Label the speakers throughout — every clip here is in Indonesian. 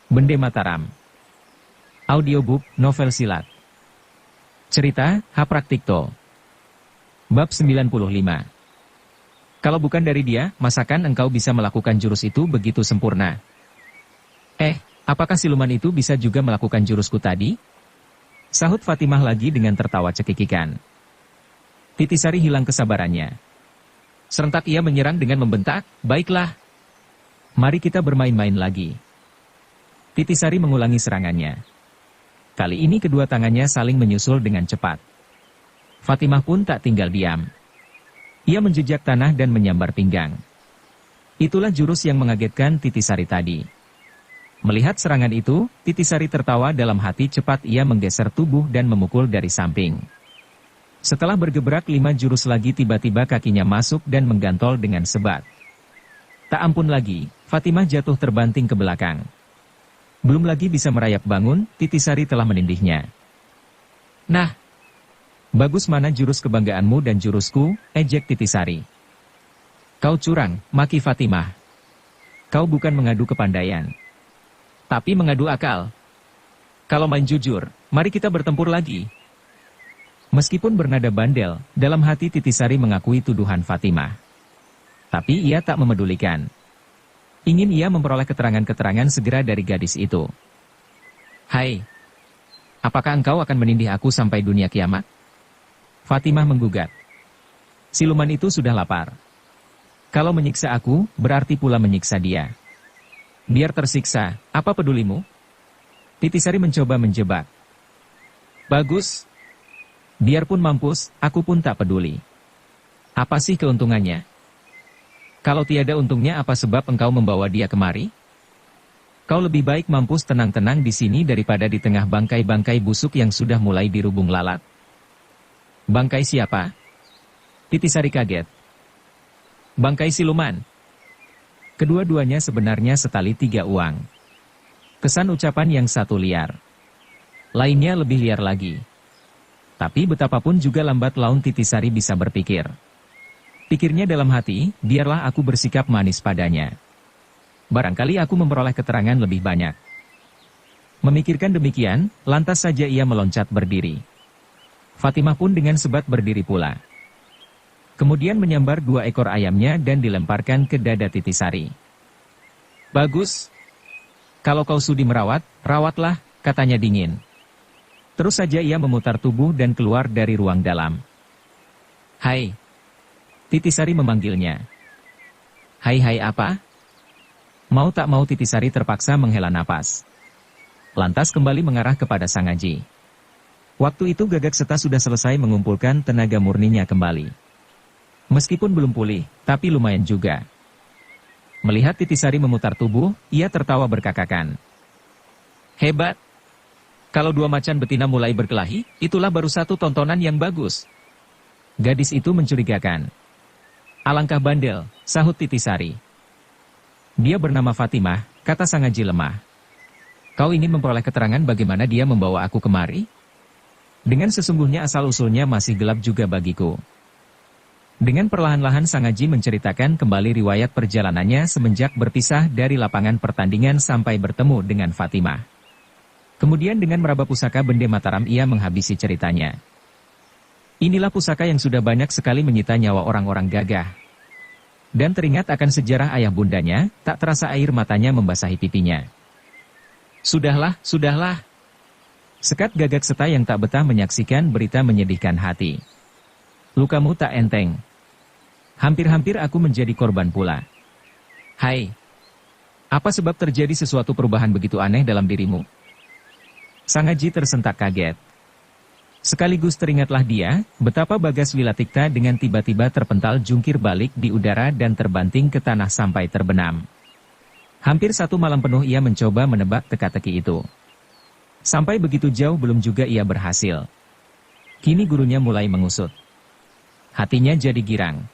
Speaker 1: Bende Mataram. Audiobook, novel silat. Cerita, Hapraktikto. Bab 95. Kalau bukan dari dia, masakan engkau bisa melakukan jurus itu begitu sempurna? Apakah siluman itu bisa juga melakukan jurusku tadi? Sahut Fatimah lagi dengan tertawa cekikikan. Titisari hilang kesabarannya. Serentak ia menyerang dengan membentak, "Baiklah. Mari kita bermain-main lagi." Titisari mengulangi serangannya. Kali ini kedua tangannya saling menyusul dengan cepat. Fatimah pun tak tinggal diam. Ia menjejak tanah dan menyambar pinggang. Itulah jurus yang mengagetkan Titisari tadi. Melihat serangan itu, Titisari tertawa dalam hati. Cepat ia menggeser tubuh dan memukul dari samping. Setelah bergebrak 5 jurus lagi, tiba-tiba kakinya masuk dan menggantol dengan sebat. Tak ampun lagi, Fatimah jatuh terbanting ke belakang. Belum lagi bisa merayap bangun, Titisari telah menindihnya. "Nah, bagus, mana jurus kebanggaanmu dan jurusku?" ejek Titisari. "Kau curang," maki Fatimah. "Kau bukan mengadu kepandaian, tapi mengadu akal. Kalau main jujur, mari kita bertempur lagi." Meskipun bernada bandel, dalam hati Titisari mengakui tuduhan Fatimah. Tapi ia tak memedulikan. Ingin ia memperoleh keterangan-keterangan segera dari gadis itu. "Hai, apakah engkau akan menindih aku sampai dunia kiamat?" Fatimah menggugat. Siluman itu sudah lapar. Kalau menyiksa aku, berarti pula menyiksa dia. Biar tersiksa, apa pedulimu? Titisari mencoba menjebak. "Bagus. Biarpun mampus, aku pun tak peduli. Apa sih keuntungannya? Kalau tiada untungnya, apa sebab engkau membawa dia kemari? Kau lebih baik mampus tenang-tenang di sini daripada di tengah bangkai-bangkai busuk yang sudah mulai dirubung lalat." "Bangkai siapa?" Titisari kaget. "Bangkai siluman." Kedua-duanya sebenarnya setali 3 uang. Kesan ucapan yang satu liar, lainnya lebih liar lagi. Tapi betapapun juga lambat laun Titisari bisa berpikir. Pikirnya dalam hati, biarlah aku bersikap manis padanya. Barangkali aku memperoleh keterangan lebih banyak. Memikirkan demikian, lantas saja ia meloncat berdiri. Fatimah pun dengan sebat berdiri pula. Kemudian menyambar 2 ekor ayamnya dan dilemparkan ke dada Titisari. "Bagus. Kalau kau sudi merawat, rawatlah," katanya dingin. Terus saja ia memutar tubuh dan keluar dari ruang dalam. "Hai." Titisari memanggilnya. "Hai apa?" Mau tak mau Titisari terpaksa menghela napas. Lantas kembali mengarah kepada Sangaji. Waktu itu Gagak Seta sudah selesai mengumpulkan tenaga murninya kembali. Meskipun belum pulih, tapi lumayan juga. Melihat Titisari memutar tubuh, ia tertawa berkakakan. "Hebat. Kalau 2 macan betina mulai berkelahi, itulah baru satu tontonan yang bagus." Gadis itu mencurigakan. "Alangkah bandel," sahut Titisari. "Dia bernama Fatimah," kata Sangaji lemah. "Kau ingin memperoleh keterangan bagaimana dia membawa aku kemari? Dengan sesungguhnya asal-usulnya masih gelap juga bagiku." Dengan perlahan-lahan Sangaji menceritakan kembali riwayat perjalanannya semenjak berpisah dari lapangan pertandingan sampai bertemu dengan Fatimah. Kemudian dengan meraba pusaka Bende Mataram ia menghabisi ceritanya. Inilah pusaka yang sudah banyak sekali menyita nyawa orang-orang gagah. Dan teringat akan sejarah ayah bundanya, tak terasa air matanya membasahi pipinya. Sudahlah. Sekat Gagak Seta yang tak betah menyaksikan berita menyedihkan hati. "Lukamu tak enteng. Hampir-hampir aku menjadi korban pula." "Hai, apa sebab terjadi sesuatu perubahan begitu aneh dalam dirimu?" Sangaji tersentak kaget. Sekaligus teringatlah dia, betapa Bagas Wilatikta dengan tiba-tiba terpental jungkir balik di udara dan terbanting ke tanah sampai terbenam. Hampir 1 malam penuh ia mencoba menebak teka-teki itu. Sampai begitu jauh belum juga ia berhasil. Kini gurunya mulai mengusut. Hatinya jadi girang.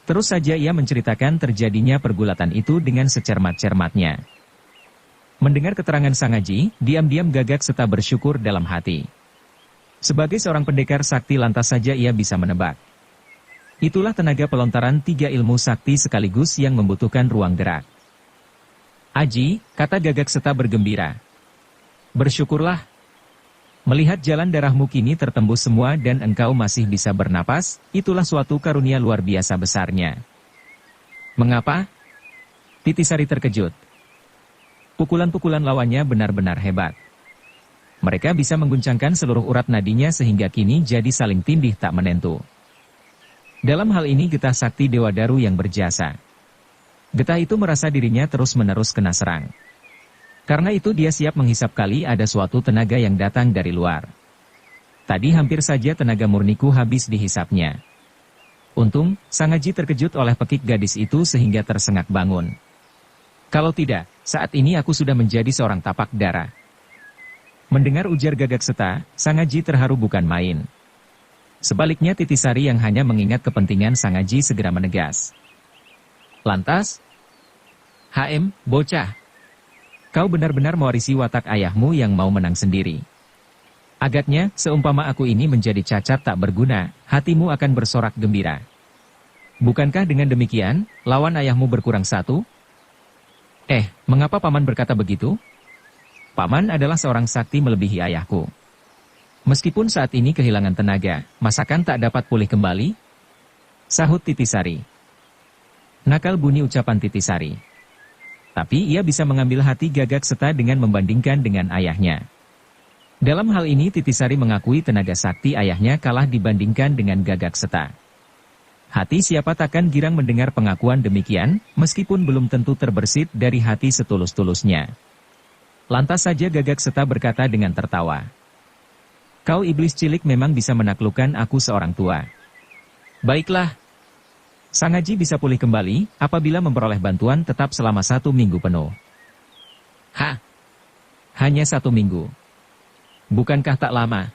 Speaker 1: Terus saja ia menceritakan terjadinya pergulatan itu dengan secermat-cermatnya. Mendengar keterangan Sangaji, diam-diam Gagak Seta bersyukur dalam hati. Sebagai seorang pendekar sakti lantas saja ia bisa menebak. Itulah tenaga pelontaran 3 ilmu sakti sekaligus yang membutuhkan ruang gerak. Aji, kata Gagak Seta bergembira. Bersyukurlah. Melihat jalan darahmu kini tertembus semua dan engkau masih bisa bernapas, itulah suatu karunia luar biasa besarnya. Mengapa? Titisari terkejut. Pukulan-pukulan lawannya benar-benar hebat. Mereka bisa mengguncangkan seluruh urat nadinya sehingga kini jadi saling tindih tak menentu. Dalam hal ini getah sakti Dewa Daru yang berjasa. Getah itu merasa dirinya terus-menerus kena serang. Karena itu dia siap menghisap kali ada suatu tenaga yang datang dari luar. Tadi hampir saja tenaga murniku habis dihisapnya. Untung, Sang Aji terkejut oleh pekik gadis itu sehingga tersengak bangun. Kalau tidak, saat ini aku sudah menjadi seorang tapak darah. Mendengar ujar Gagak Seta, Sang Aji terharu bukan main. Sebaliknya Titisari yang hanya mengingat kepentingan Sang Aji segera menegas. Lantas, bocah. Kau benar-benar mewarisi watak ayahmu yang mau menang sendiri. Agaknya, seumpama aku ini menjadi cacat tak berguna, hatimu akan bersorak gembira. Bukankah dengan demikian, lawan ayahmu berkurang satu? Mengapa Paman berkata begitu? Paman adalah seorang sakti melebihi ayahku. Meskipun saat ini kehilangan tenaga, masakan tak dapat pulih kembali? Sahut Titisari. Nakal bunyi ucapan Titisari. Tapi ia bisa mengambil hati Gagak Seta dengan membandingkan dengan ayahnya. Dalam hal ini Titisari mengakui tenaga sakti ayahnya kalah dibandingkan dengan Gagak Seta. Hati siapa takkan girang mendengar pengakuan demikian, meskipun belum tentu terbersit dari hati setulus-tulusnya. Lantas saja Gagak Seta berkata dengan tertawa. Kau iblis cilik memang bisa menaklukkan aku seorang tua. Baiklah. Sang Aji bisa pulih kembali, apabila memperoleh bantuan tetap selama 1 minggu penuh. Hanya 1 minggu. Bukankah tak lama?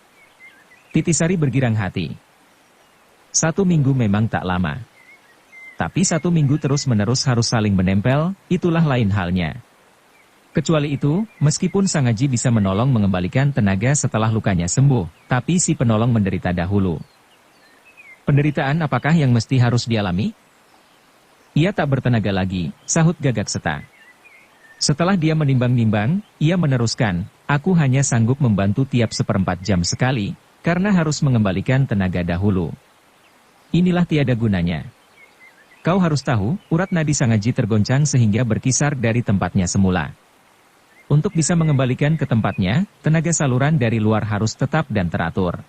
Speaker 1: Titisari bergirang hati. 1 minggu memang tak lama. Tapi 1 minggu terus-menerus harus saling menempel, itulah lain halnya. Kecuali itu, meskipun Sang Aji bisa menolong mengembalikan tenaga setelah lukanya sembuh, tapi si penolong menderita dahulu. Penderitaan apakah yang mesti harus dialami? Ia tak bertenaga lagi, sahut Gagak Seta. Setelah dia menimbang-nimbang, ia meneruskan, aku hanya sanggup membantu tiap 1/4 jam sekali, karena harus mengembalikan tenaga dahulu. Inilah tiada gunanya. Kau harus tahu, urat nadi Sang Aji tergoncang sehingga berkisar dari tempatnya semula. Untuk bisa mengembalikan ke tempatnya, tenaga saluran dari luar harus tetap dan teratur.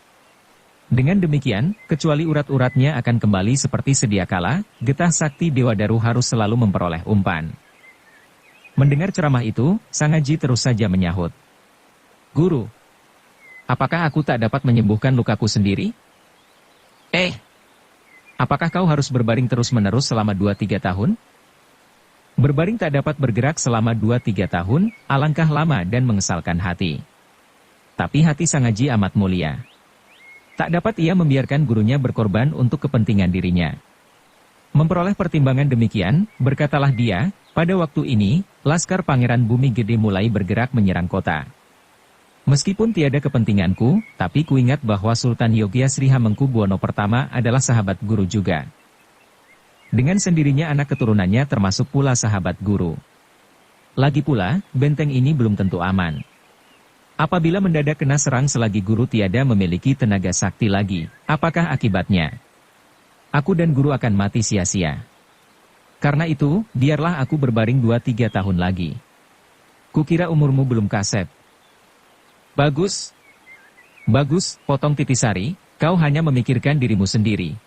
Speaker 1: Dengan demikian, kecuali urat-uratnya akan kembali seperti sedia kala, getah sakti Dewa Daru harus selalu memperoleh umpan. Mendengar ceramah itu, Sang Aji terus saja menyahut. Guru, apakah aku tak dapat menyembuhkan lukaku sendiri? Apakah kau harus berbaring terus-menerus selama 2-3 tahun? Berbaring tak dapat bergerak selama 2-3 tahun, alangkah lama dan mengesalkan hati. Tapi hati Sang Aji amat mulia. Tak dapat ia membiarkan gurunya berkorban untuk kepentingan dirinya. Memperoleh pertimbangan demikian, berkatalah dia, pada waktu ini, Laskar Pangeran Bumi Gede mulai bergerak menyerang kota. Meskipun tiada kepentinganku, tapi kuingat bahwa Sultan Yogya Sri Hamengkubuwono I adalah sahabat guru juga. Dengan sendirinya anak keturunannya termasuk pula sahabat guru. Lagi pula, benteng ini belum tentu aman. Apabila mendadak kena serang selagi guru tiada memiliki tenaga sakti lagi, apakah akibatnya? Aku dan guru akan mati sia-sia. Karena itu, biarlah aku berbaring 2-3 tahun lagi. Kukira umurmu belum kaset. Bagus. Bagus, potong Titisari, kau hanya memikirkan dirimu sendiri.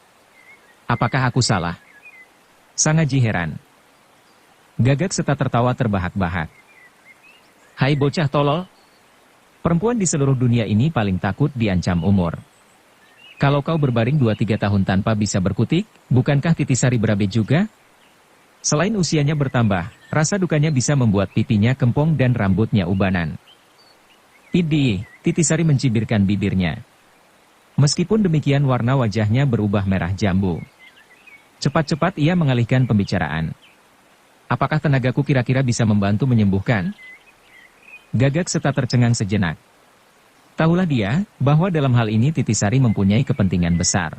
Speaker 1: Apakah aku salah? Sang Aji heran. Gagak Seta tertawa terbahak-bahak. Hai bocah tolol. Perempuan di seluruh dunia ini paling takut diancam umur. Kalau kau berbaring 2-3 tahun tanpa bisa berkutik, bukankah Titisari berabe juga? Selain usianya bertambah, rasa dukanya bisa membuat pipinya kempong dan rambutnya ubanan. Titisari mencibirkan bibirnya. Meskipun demikian warna wajahnya berubah merah jambu. Cepat-cepat ia mengalihkan pembicaraan. Apakah tenagaku kira-kira bisa membantu menyembuhkan? Gagak Seta tercengang sejenak. Tahulah dia, bahwa dalam hal ini Titisari mempunyai kepentingan besar.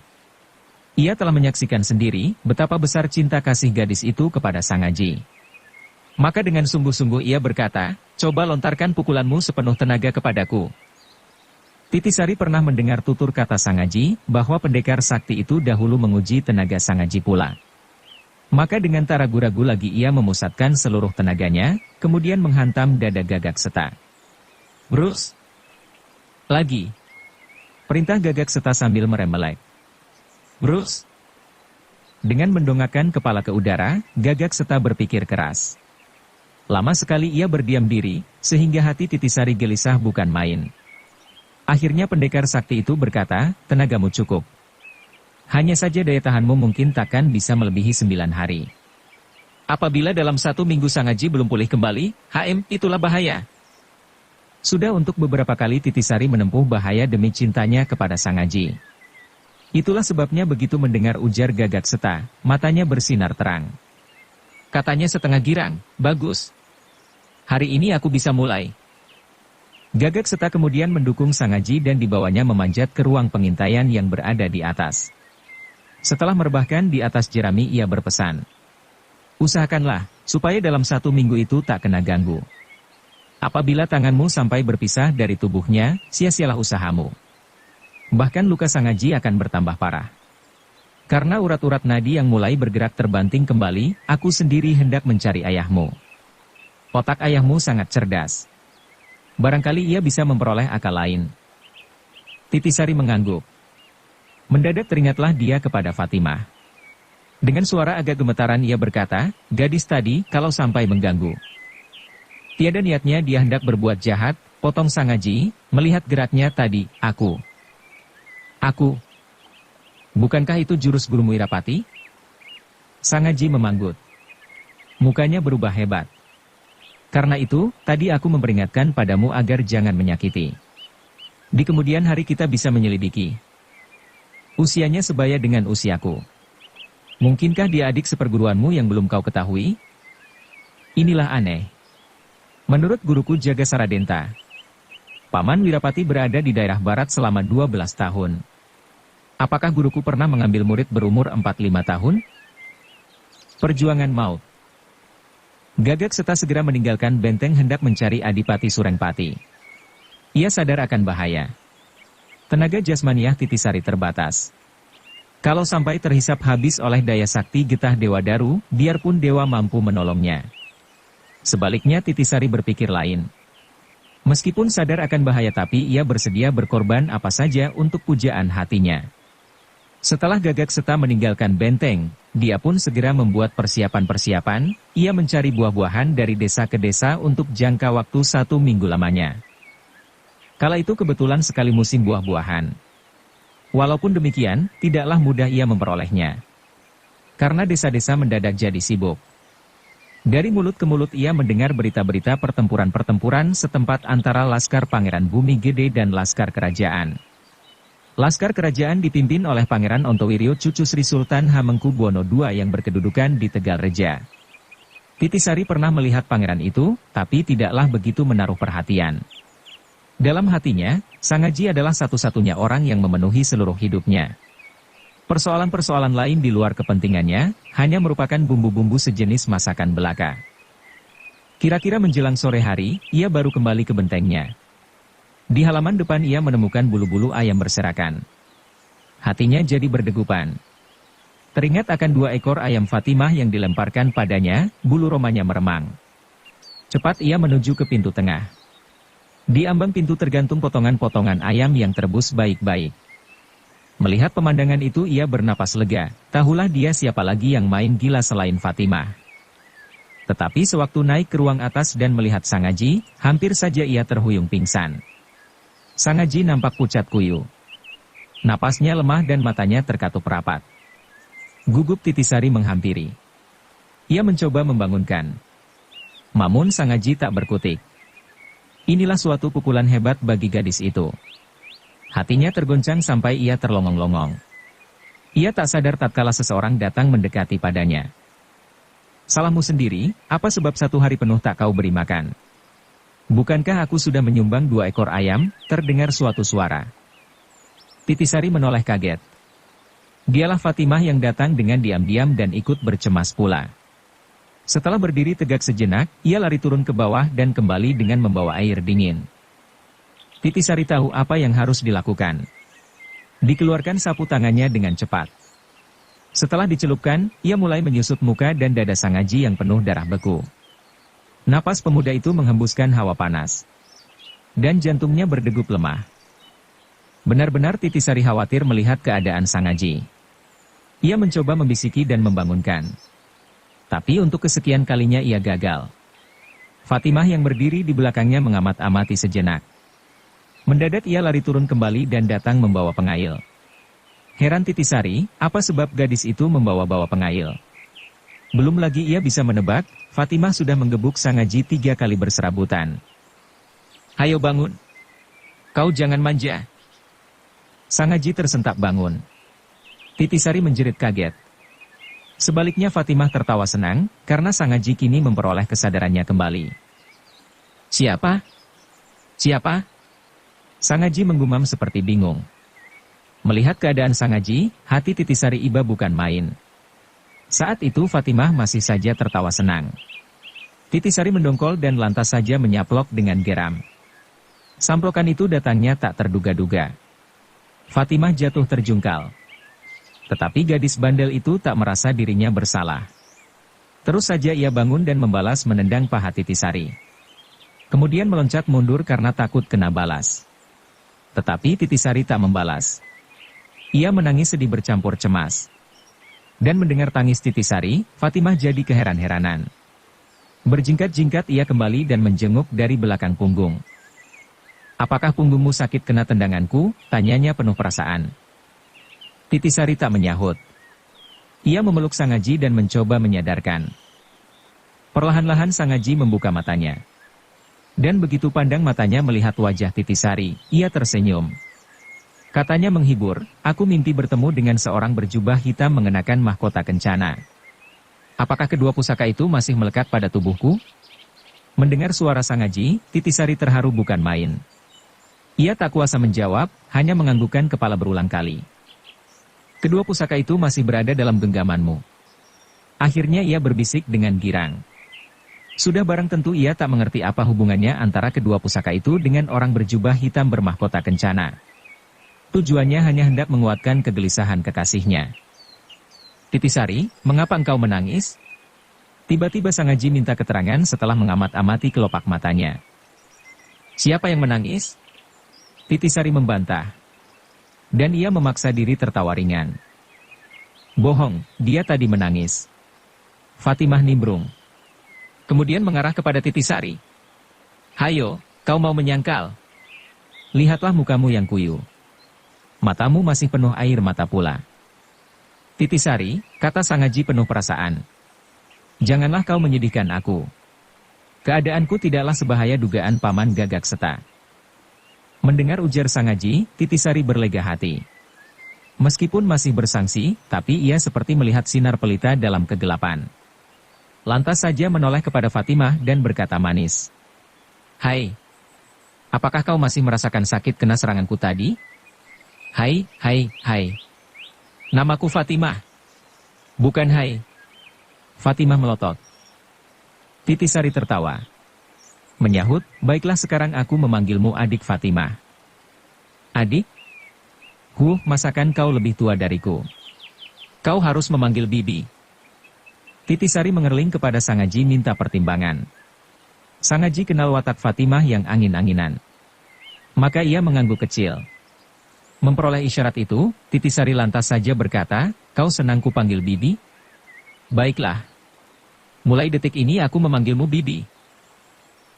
Speaker 1: Ia telah menyaksikan sendiri, betapa besar cinta kasih gadis itu kepada Sang Aji. Maka dengan sungguh-sungguh ia berkata, coba lontarkan pukulanmu sepenuh tenaga kepadaku. Titisari pernah mendengar tutur kata Sangaji, bahwa pendekar sakti itu dahulu menguji tenaga Sangaji pula. Maka dengan tak ragu-ragu lagi ia memusatkan seluruh tenaganya, kemudian menghantam dada Gagak Seta. Brus! Lagi! Perintah Gagak Seta sambil meremelek. Brus! Dengan mendongakkan kepala ke udara, Gagak Seta berpikir keras. Lama sekali ia berdiam diri, sehingga hati Titisari gelisah bukan main. Akhirnya pendekar sakti itu berkata, tenagamu cukup. Hanya saja daya tahanmu mungkin takkan bisa melebihi 9 hari. Apabila dalam 1 minggu Sangaji belum pulih kembali, itulah bahaya. Sudah untuk beberapa kali Titisari menempuh bahaya demi cintanya kepada Sangaji. Itulah sebabnya begitu mendengar ujar Gagak Seta, matanya bersinar terang. Katanya setengah girang, bagus. Hari ini aku bisa mulai. Gagak Seta kemudian mendukung Sangaji dan dibawanya memanjat ke ruang pengintaian yang berada di atas. Setelah merebahkan di atas jerami ia berpesan. Usahakanlah, supaya dalam 1 minggu itu tak kena ganggu. Apabila tanganmu sampai berpisah dari tubuhnya, sia-sialah usahamu. Bahkan luka Sangaji akan bertambah parah. Karena urat-urat nadi yang mulai bergerak terbanting kembali, aku sendiri hendak mencari ayahmu. Otak ayahmu sangat cerdas. Barangkali ia bisa memperoleh akal lain. Titisari mengangguk. Mendadak teringatlah dia kepada Fatimah. Dengan suara agak gemetaran ia berkata, gadis tadi kalau sampai mengganggu. Tiada niatnya dia hendak berbuat jahat, potong Sangaji, melihat geraknya tadi, aku. Bukankah itu jurus gurumu Irapati? Sangaji memanggut. Mukanya berubah hebat. Karena itu, tadi aku memperingatkan padamu agar jangan menyakiti. Di kemudian hari kita bisa menyelidiki. Usianya sebaya dengan usiaku. Mungkinkah dia adik seperguruanmu yang belum kau ketahui? Inilah aneh. Menurut guruku Jaga Saradenta, Paman Wirapati berada di daerah barat selama 12 tahun. Apakah guruku pernah mengambil murid berumur 45 tahun? Perjuangan maut. Gagak Seta segera meninggalkan benteng hendak mencari Adipati Surengpati. Ia sadar akan bahaya. Tenaga jasmaniah Titisari terbatas. Kalau sampai terhisap habis oleh daya sakti getah Dewa Daru, biarpun dewa mampu menolongnya. Sebaliknya Titisari berpikir lain. Meskipun sadar akan bahaya tapi ia bersedia berkorban apa saja untuk pujaan hatinya. Setelah Gagak Seta meninggalkan benteng, dia pun segera membuat persiapan-persiapan, ia mencari buah-buahan dari desa ke desa untuk jangka waktu 1 minggu lamanya. Kala itu kebetulan sekali musim buah-buahan. Walaupun demikian, tidaklah mudah ia memperolehnya. Karena desa-desa mendadak jadi sibuk. Dari mulut ke mulut ia mendengar berita-berita pertempuran-pertempuran setempat antara Laskar Pangeran Bumi Gede dan Laskar Kerajaan. Laskar Kerajaan dipimpin oleh Pangeran Ontowiryo cucu Sri Sultan Hamengkubuwono II yang berkedudukan di Tegal Reja. Titisari pernah melihat pangeran itu, tapi tidaklah begitu menaruh perhatian. Dalam hatinya, Sangaji adalah satu-satunya orang yang memenuhi seluruh hidupnya. Persoalan-persoalan lain di luar kepentingannya, hanya merupakan bumbu-bumbu sejenis masakan belaka. Kira-kira menjelang sore hari, ia baru kembali ke bentengnya. Di halaman depan ia menemukan bulu-bulu ayam berserakan. Hatinya jadi berdegupan. Teringat akan 2 ekor ayam Fatimah yang dilemparkan padanya, bulu romanya meremang. Cepat ia menuju ke pintu tengah. Di ambang pintu tergantung potongan-potongan ayam yang terebus baik-baik. Melihat pemandangan itu ia bernapas lega, tahulah dia siapa lagi yang main gila selain Fatimah. Tetapi sewaktu naik ke ruang atas dan melihat Sangaji, hampir saja ia terhuyung pingsan. Sangaji nampak pucat kuyu. Napasnya lemah dan matanya terkatup rapat. Gugup Titisari menghampiri. Ia mencoba membangunkan. Namun Sangaji tak berkutik. Inilah suatu pukulan hebat bagi gadis itu. Hatinya tergoncang sampai ia terlongong-longong. Ia tak sadar tatkala seseorang datang mendekati padanya. Salahmu sendiri, apa sebab 1 hari penuh tak kau beri makan? Bukankah aku sudah menyumbang 2 ekor ayam? Terdengar suatu suara. Titisari menoleh kaget. Dialah Fatimah yang datang dengan diam-diam dan ikut bercemas pula. Setelah berdiri tegak sejenak, ia lari turun ke bawah dan kembali dengan membawa air dingin. Titisari tahu apa yang harus dilakukan. Dikeluarkan sapu tangannya dengan cepat. Setelah dicelupkan, ia mulai menyusut muka dan dada Sang Aji yang penuh darah beku. Napas pemuda itu menghembuskan hawa panas. Dan jantungnya berdegup lemah. Benar-benar Titisari khawatir melihat keadaan Sang Aji. Ia mencoba membisiki dan membangunkan. Tapi untuk kesekian kalinya ia gagal. Fatimah yang berdiri di belakangnya mengamat-amati sejenak. Mendadak ia lari turun kembali dan datang membawa pengail. Heran Titisari, apa sebab gadis itu membawa-bawa pengail? Belum lagi ia bisa menebak, Fatimah sudah menggebuk Sang Aji 3 kali berserabutan. Hayo bangun. Kau jangan manja. Sang Aji tersentak bangun. Titisari menjerit kaget. Sebaliknya Fatimah tertawa senang, karena Sang Aji kini memperoleh kesadarannya kembali. Siapa? Siapa? Sang Aji menggumam seperti bingung. Melihat keadaan Sang Aji, hati Titisari iba bukan main. Saat itu Fatimah masih saja tertawa senang. Titisari mendongkol dan lantas saja menyaplok dengan geram. Samplokan itu datangnya tak terduga-duga. Fatimah jatuh terjungkal. Tetapi gadis bandel itu tak merasa dirinya bersalah. Terus saja ia bangun dan membalas menendang paha Titisari. Kemudian meloncat mundur karena takut kena balas. Tetapi Titisari tak membalas. Ia menangis sedih bercampur cemas. Dan mendengar tangis Titisari, Fatimah jadi keheran-heranan. Berjingkat-jingkat ia kembali dan menjenguk dari belakang punggung. Apakah punggungmu sakit kena tendanganku? Tanyanya penuh perasaan. Titisari tak menyahut. Ia memeluk Sang Aji dan mencoba menyadarkan. Perlahan-lahan Sang Aji membuka matanya. Dan begitu pandang matanya melihat wajah Titisari, ia tersenyum. Katanya menghibur, aku mimpi bertemu dengan seorang berjubah hitam mengenakan mahkota kencana. Apakah kedua pusaka itu masih melekat pada tubuhku? Mendengar suara Sang Aji, Titisari terharu bukan main. Ia tak kuasa menjawab, hanya menganggukkan kepala berulang kali. Kedua pusaka itu masih berada dalam genggamanmu. Akhirnya ia berbisik dengan girang. Sudah barang tentu ia tak mengerti apa hubungannya antara kedua pusaka itu dengan orang berjubah hitam bermahkota kencana. Tujuannya hanya hendak menguatkan kegelisahan kekasihnya. Titisari, mengapa engkau menangis? Tiba-tiba Sang Aji minta keterangan setelah mengamat-amati kelopak matanya. Siapa yang menangis? Titisari membantah. Dan ia memaksa diri tertawa ringan. Bohong, dia tadi menangis. Fatimah nimbrung. Kemudian mengarah kepada Titisari. Hayo, kau mau menyangkal? Lihatlah mukamu yang kuyu. Matamu masih penuh air mata pula. Titisari, kata Sang Aji penuh perasaan. Janganlah kau menyedihkan aku. Keadaanku tidaklah sebahaya dugaan Paman Gagak Seta. Mendengar ujar Sang Aji, Titisari berlega hati. Meskipun masih bersangsi, tapi ia seperti melihat sinar pelita dalam kegelapan. Lantas saja menoleh kepada Fatimah dan berkata manis. Hai, apakah kau masih merasakan sakit kena seranganku tadi? Hai. Namaku Fatimah. Bukan hai. Fatimah melotot. Titisari tertawa. Menyahut, baiklah sekarang aku memanggilmu adik Fatimah. Adik? Masakan kau lebih tua dariku. Kau harus memanggil bibi. Titisari mengerling kepada Sang Aji minta pertimbangan. Sang Aji kenal watak Fatimah yang angin-anginan. Maka ia mengangguk kecil. Memperoleh isyarat itu, Titisari lantas saja berkata, kau senang ku panggil bibi? Baiklah. Mulai detik ini aku memanggilmu bibi.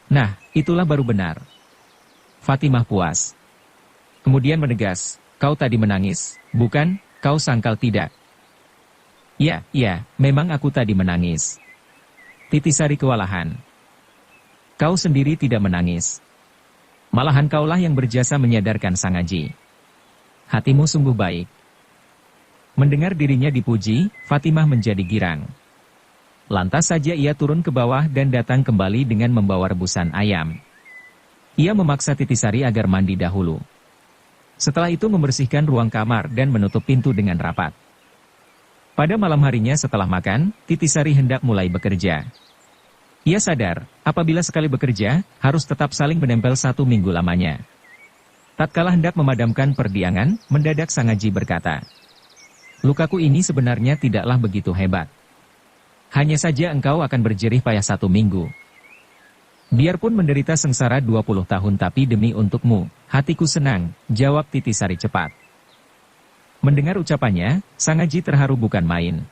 Speaker 1: Nah, itulah baru benar. Fatimah puas. Kemudian menegas, kau tadi menangis, bukan? Kau sangkal tidak? Ya, memang aku tadi menangis. Titisari kewalahan. Kau sendiri tidak menangis. Malahan kaulah yang berjasa menyadarkan Sang Aji. Hatimu sungguh baik. Mendengar dirinya dipuji, Fatimah menjadi girang. Lantas saja ia turun ke bawah dan datang kembali dengan membawa rebusan ayam. Ia memaksa Titisari agar mandi dahulu. Setelah itu membersihkan ruang kamar dan menutup pintu dengan rapat. Pada malam harinya setelah makan, Titisari hendak mulai bekerja. Ia sadar, apabila sekali bekerja, harus tetap saling menempel 1 minggu lamanya. Tatkala hendak memadamkan perdiangan, mendadak Sangaji berkata, "Lukaku ini sebenarnya tidaklah begitu hebat. Hanya saja engkau akan berjerih payah 1 minggu. Biarpun menderita sengsara 20 tahun tapi demi untukmu, hatiku senang," jawab Titisari cepat. Mendengar ucapannya, Sangaji terharu bukan main.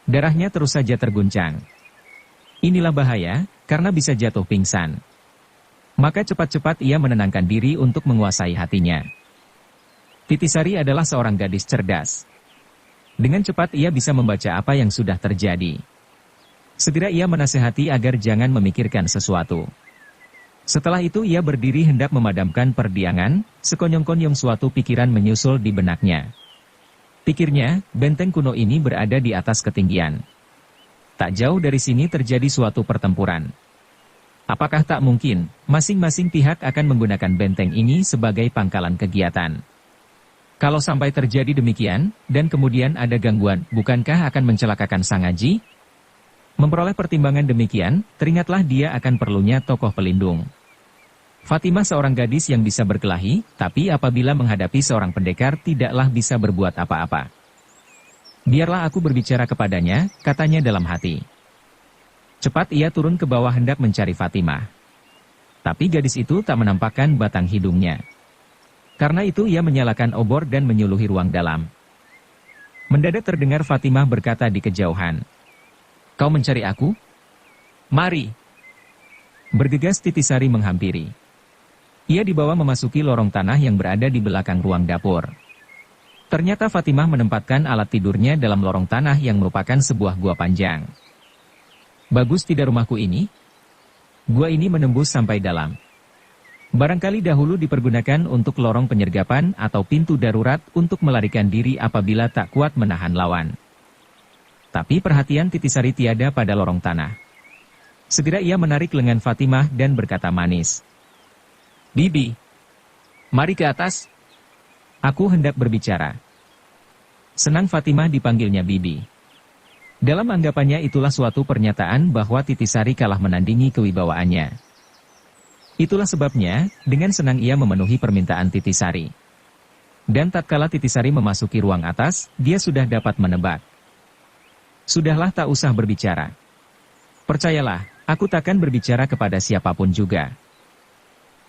Speaker 1: Darahnya terus saja terguncang. Inilah bahaya, karena bisa jatuh pingsan. Maka cepat-cepat ia menenangkan diri untuk menguasai hatinya. Titisari adalah seorang gadis cerdas. Dengan cepat ia bisa membaca apa yang sudah terjadi. Segera ia menasehati agar jangan memikirkan sesuatu. Setelah itu ia berdiri hendak memadamkan perdiangan, sekonyong-konyong suatu pikiran menyusul di benaknya. Pikirnya, benteng kuno ini berada di atas ketinggian. Tak jauh dari sini terjadi suatu pertempuran. Apakah tak mungkin, masing-masing pihak akan menggunakan benteng ini sebagai pangkalan kegiatan? Kalau sampai terjadi demikian, dan kemudian ada gangguan, bukankah akan mencelakakan Sangaji? Memperoleh pertimbangan demikian, teringatlah dia akan perlunya tokoh pelindung. Fatimah seorang gadis yang bisa berkelahi, tapi apabila menghadapi seorang pendekar tidaklah bisa berbuat apa-apa. "Biarlah aku berbicara kepadanya," katanya dalam hati. Cepat ia turun ke bawah hendak mencari Fatimah. Tapi gadis itu tak menampakkan batang hidungnya. Karena itu ia menyalakan obor dan menyuluhi ruang dalam. Mendadak terdengar Fatimah berkata di kejauhan, "Kau mencari aku? Mari." Bergegas Titisari menghampiri. Ia dibawa memasuki lorong tanah yang berada di belakang ruang dapur. Ternyata Fatimah menempatkan alat tidurnya dalam lorong tanah yang merupakan sebuah gua panjang. "Bagus tidak rumahku ini? Gua ini menembus sampai dalam. Barangkali dahulu dipergunakan untuk lorong penyergapan atau pintu darurat untuk melarikan diri apabila tak kuat menahan lawan." Tapi perhatian Titisari tiada pada lorong tanah. Segera ia menarik lengan Fatimah dan berkata manis, "Bibi, mari ke atas. Aku hendak berbicara." Senang Fatimah dipanggilnya Bibi. Dalam anggapannya itulah suatu pernyataan bahwa Titisari kalah menandingi kewibawaannya. Itulah sebabnya, dengan senang ia memenuhi permintaan Titisari. Dan tatkala Titisari memasuki ruang atas, dia sudah dapat menebak. "Sudahlah tak usah berbicara. Percayalah, aku takkan berbicara kepada siapapun juga."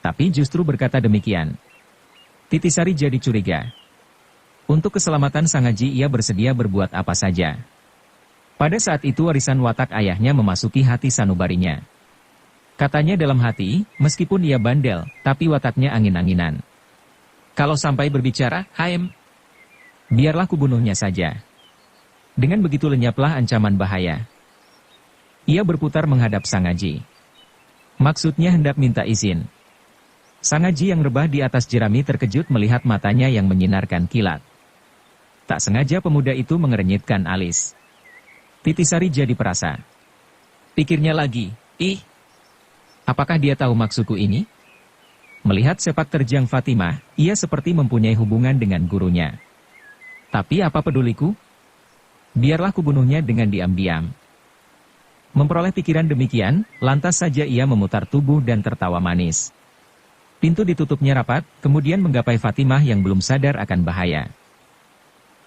Speaker 1: Tapi justru berkata demikian, Titisari jadi curiga. Untuk keselamatan Sangaji ia bersedia berbuat apa saja. Pada saat itu warisan watak ayahnya memasuki hati sanubarinya. Katanya dalam hati, meskipun ia bandel, tapi wataknya angin-anginan. "Kalau sampai berbicara, biarlah kubunuhnya saja." Dengan begitu lenyaplah ancaman bahaya. Ia berputar menghadap Sangaji. Maksudnya hendak minta izin. Sangaji yang rebah di atas jerami terkejut melihat matanya yang menyinarkan kilat. Tak sengaja pemuda itu mengerenyitkan alis. Titisari jadi perasa. Pikirnya lagi, apakah dia tahu maksudku ini? Melihat sepak terjang Fatimah, ia seperti mempunyai hubungan dengan gurunya. Tapi apa peduliku? Biarlah kubunuhnya dengan diam-diam. Memperoleh pikiran demikian, lantas saja ia memutar tubuh dan tertawa manis. Pintu ditutupnya rapat, kemudian menggapai Fatimah yang belum sadar akan bahaya.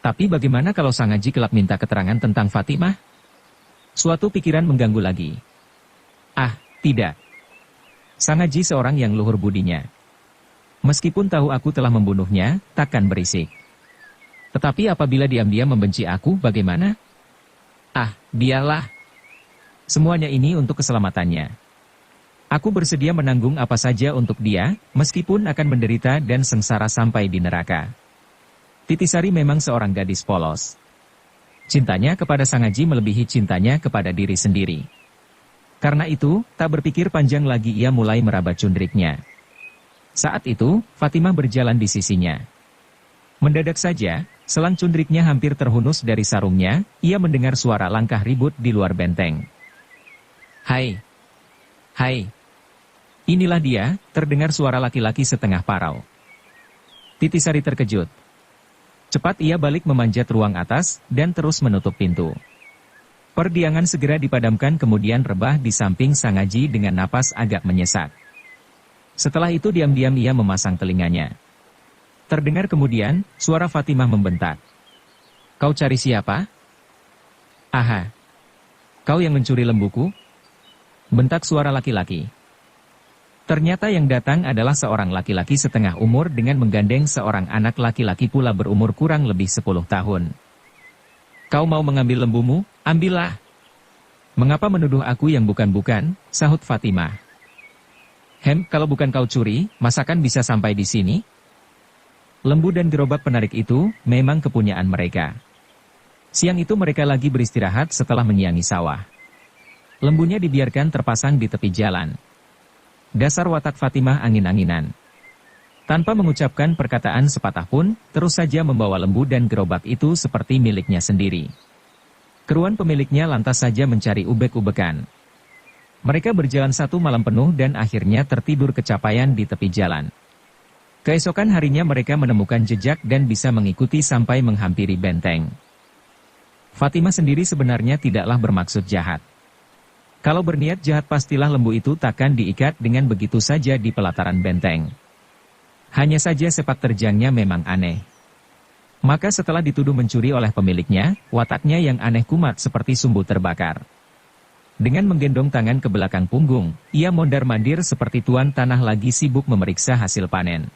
Speaker 1: Tapi bagaimana kalau Sangaji kelak minta keterangan tentang Fatimah? Suatu pikiran mengganggu lagi. Tidak. Sangaji seorang yang luhur budinya. Meskipun tahu aku telah membunuhnya, takkan berisik. Tetapi apabila diam-diam membenci aku, bagaimana? Biarlah. Semuanya ini untuk keselamatannya. Aku bersedia menanggung apa saja untuk dia, meskipun akan menderita dan sengsara sampai di neraka. Titisari memang seorang gadis polos. Cintanya kepada Sangaji melebihi cintanya kepada diri sendiri. Karena itu, tak berpikir panjang lagi ia mulai meraba cundriknya. Saat itu, Fatimah berjalan di sisinya. Mendadak saja, selang cundriknya hampir terhunus dari sarungnya, ia mendengar suara langkah ribut di luar benteng. Hai! Inilah dia, terdengar suara laki-laki setengah parau. Titisari terkejut. Cepat ia balik memanjat ruang atas, dan terus menutup pintu. Perdiangan segera dipadamkan kemudian rebah di samping Sang Aji dengan napas agak menyesak. Setelah itu diam-diam ia memasang telinganya. Terdengar kemudian, suara Fatimah membentak. "Kau cari siapa?" "Aha. Kau yang mencuri lembuku?" bentak suara laki-laki. Ternyata yang datang adalah seorang laki-laki setengah umur dengan menggandeng seorang anak laki-laki pula berumur kurang lebih 10 tahun. "Kau mau mengambil lembumu? Ambillah." "Mengapa menuduh aku yang bukan-bukan?" sahut Fatimah. Kalau bukan kau curi, masakan bisa sampai di sini?" Lembu dan gerobak penarik itu memang kepunyaan mereka. Siang itu mereka lagi beristirahat setelah menyiangi sawah. Lembunya dibiarkan terpasang di tepi jalan. Dasar watak Fatimah angin-anginan. Tanpa mengucapkan perkataan sepatah pun, terus saja membawa lembu dan gerobak itu seperti miliknya sendiri. Keruan pemiliknya lantas saja mencari ubek-ubekan. Mereka berjalan 1 malam penuh dan akhirnya tertidur kecapaian di tepi jalan. Keesokan harinya mereka menemukan jejak dan bisa mengikuti sampai menghampiri benteng. Fatimah sendiri sebenarnya tidaklah bermaksud jahat. Kalau berniat jahat pastilah lembu itu takkan diikat dengan begitu saja di pelataran benteng. Hanya saja sepak terjangnya memang aneh. Maka setelah dituduh mencuri oleh pemiliknya, wataknya yang aneh kumat seperti sumbu terbakar. Dengan menggendong tangan ke belakang punggung, ia mondar-mandir seperti tuan tanah lagi sibuk memeriksa hasil panen.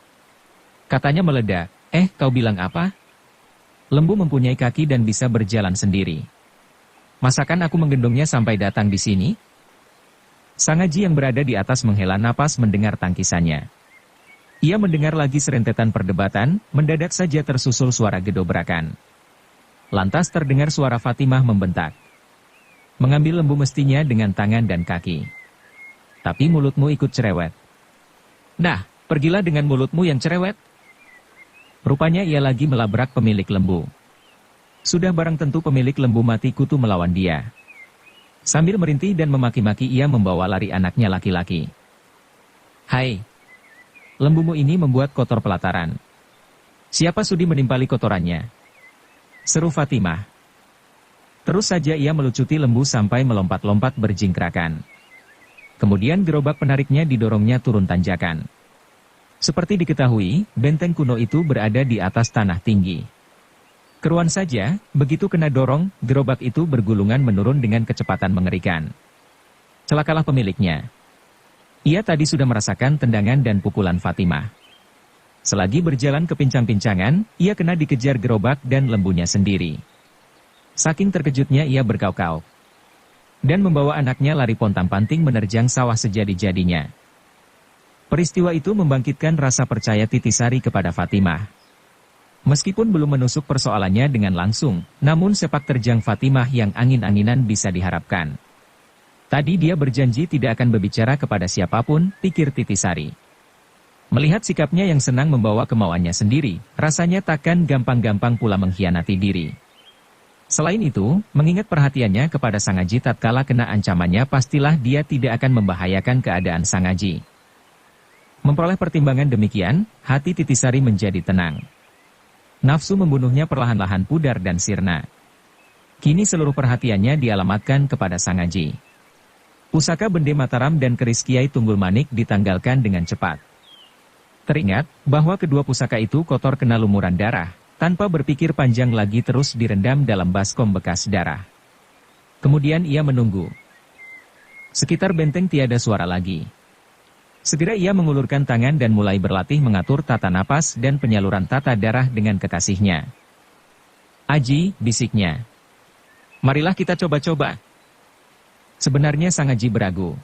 Speaker 1: Katanya meledak, "Kau bilang apa? Lembu mempunyai kaki dan bisa berjalan sendiri. Masakan aku menggendongnya sampai datang di sini?" Sang Aji yang berada di atas menghela napas mendengar tangkisannya. Ia mendengar lagi serentetan perdebatan, mendadak saja tersusul suara gedobrakan. Lantas terdengar suara Fatimah membentak. "Mengambil lembu mestinya dengan tangan dan kaki. Tapi mulutmu ikut cerewet. Nah, pergilah dengan mulutmu yang cerewet." Rupanya ia lagi melabrak pemilik lembu. Sudah barang tentu pemilik lembu mati kutu melawan dia. Sambil merintih dan memaki-maki ia membawa lari anaknya laki-laki. "Hai, lembumu ini membuat kotor pelataran. Siapa sudi menimpali kotorannya?" seru Fatimah. Terus saja ia melucuti lembu sampai melompat-lompat berjingkrakan. Kemudian gerobak penariknya didorongnya turun tanjakan. Seperti diketahui, benteng kuno itu berada di atas tanah tinggi. Keruan saja, begitu kena dorong, gerobak itu bergulungan menurun dengan kecepatan mengerikan. Celakalah pemiliknya. Ia tadi sudah merasakan tendangan dan pukulan Fatimah. Selagi berjalan kepincang-pincangan, ia kena dikejar gerobak dan lembunya sendiri. Saking terkejutnya ia berkauk-kauk. Dan membawa anaknya lari pontang-panting menerjang sawah sejadi-jadinya. Peristiwa itu membangkitkan rasa percaya Titisari kepada Fatimah. Meskipun belum menusuk persoalannya dengan langsung, namun sepak terjang Fatimah yang angin-anginan bisa diharapkan. Tadi dia berjanji tidak akan berbicara kepada siapapun, pikir Titisari. Melihat sikapnya yang senang membawa kemauannya sendiri, rasanya takkan gampang-gampang pula mengkhianati diri. Selain itu, mengingat perhatiannya kepada Sang Aji tatkala kena ancamannya pastilah dia tidak akan membahayakan keadaan Sang Aji. Memperoleh pertimbangan demikian, hati Titisari menjadi tenang. Nafsu membunuhnya perlahan-lahan pudar dan sirna. Kini seluruh perhatiannya dialamatkan kepada Sang Aji. Pusaka Bende Mataram dan keris Kiai Tunggul Manik ditanggalkan dengan cepat. Teringat bahwa kedua pusaka itu kotor kena lumuran darah. Tanpa berpikir panjang lagi terus direndam dalam baskom bekas darah. Kemudian ia menunggu. Sekitar benteng tiada suara lagi. Segera ia mengulurkan tangan dan mulai berlatih mengatur tata napas dan penyaluran tata darah dengan kekasihnya. "Aji," bisiknya. "Marilah kita coba-coba." Sebenarnya Sang Aji beragu.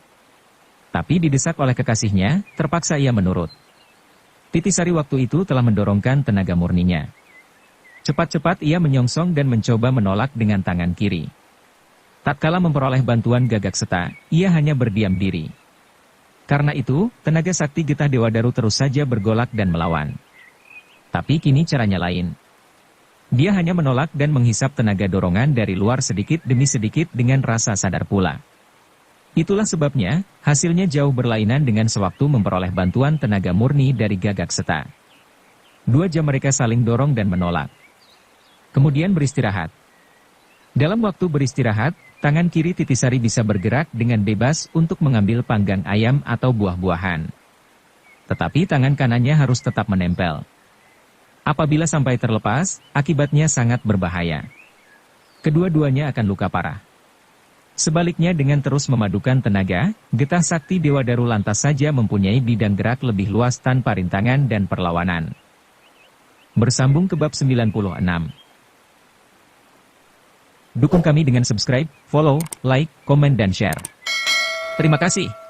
Speaker 1: Tapi didesak oleh kekasihnya, terpaksa ia menurut. Titisari waktu itu telah mendorongkan tenaga murninya. Cepat-cepat ia menyongsong dan mencoba menolak dengan tangan kiri. Tatkala memperoleh bantuan Gagak Seta, ia hanya berdiam diri. Karena itu, tenaga sakti Getah Dewa Daru terus saja bergolak dan melawan. Tapi kini caranya lain. Dia hanya menolak dan menghisap tenaga dorongan dari luar sedikit demi sedikit dengan rasa sadar pula. Itulah sebabnya, hasilnya jauh berlainan dengan sewaktu memperoleh bantuan tenaga murni dari Gagak Seta. 2 jam mereka saling dorong dan menolak. Kemudian beristirahat. Dalam waktu beristirahat, tangan kiri Titisari bisa bergerak dengan bebas untuk mengambil panggang ayam atau buah-buahan. Tetapi tangan kanannya harus tetap menempel. Apabila sampai terlepas, akibatnya sangat berbahaya. Kedua-duanya akan luka parah. Sebaliknya dengan terus memadukan tenaga, getah sakti Dewa Daru lantas saja mempunyai bidang gerak lebih luas tanpa rintangan dan perlawanan. Bersambung ke bab 96. Dukung kami dengan subscribe, follow, like, komen dan share. Terima kasih.